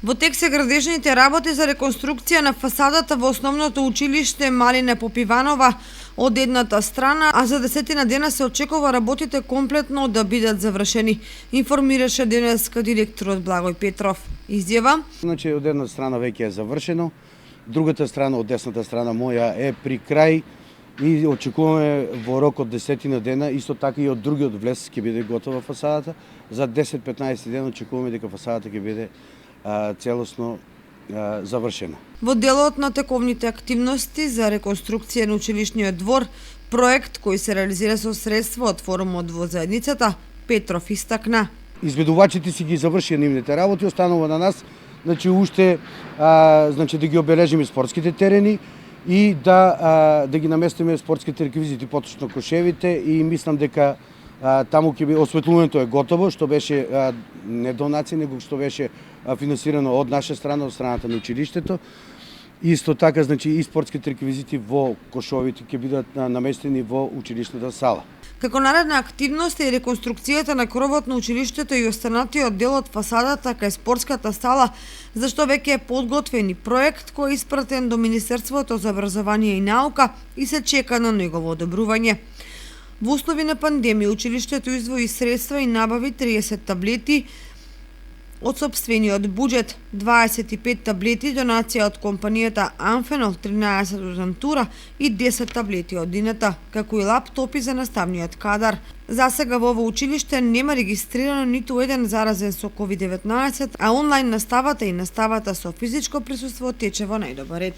Во тек се градежните работи за реконструкција на фасадата во основното училиште Малина Попиванова од едната страна, а за 10 дена се очекува работите комплетно да бидат завршени, информираше денеска директорот Благој Петров. Изјава: Значи, од една страна веќе е завршено, другата страна, од десната страна моја, е при крај и очекуваме во рок од 10 дена, исто така и од другиот влез ќе биде готова фасадата. За 10-15 дена очекуваме дека фасадата ќе биде целосно завршена. Во делот на тековните активности за реконструкција на училишниот двор, проект кој се реализира со средства од форумот во заедницата, Петров истакна: Изведувачите си ги завршија нивните работи, останува на нас, значи уште да ги обележиме спортските терени и да ги наместиме спортските реквизити, поточно кошевите, и мислам дека таму ќе биде осветлувањето е готово, што беше не донација, него што беше финансирано од наша страна, од страната на училиштето. Исто така, значи, и спортските реквизити во кошовите ќе бидат наместени во училишната сала. Како наредна активност е реконструкцијата на кровот на училиштето и останатиот дел од фасадата кај спортската сала, за што веќе е подготвен и проект кој е испратен до Министерството за образование и наука и се чека на негово одобрување. Во услови на пандемија, училиштето издвои средства и набави 30 таблети од сопствениот буџет, 25 таблети донација од компанијата Амфенол, 13 од Антура и 10 таблети од Дината, како и лаптопи за наставниот кадар. За сега во ово училиште нема регистрирано ниту еден заразен со COVID-19, а онлайн наставата и наставата со физичко присуство тече во најдобар ред.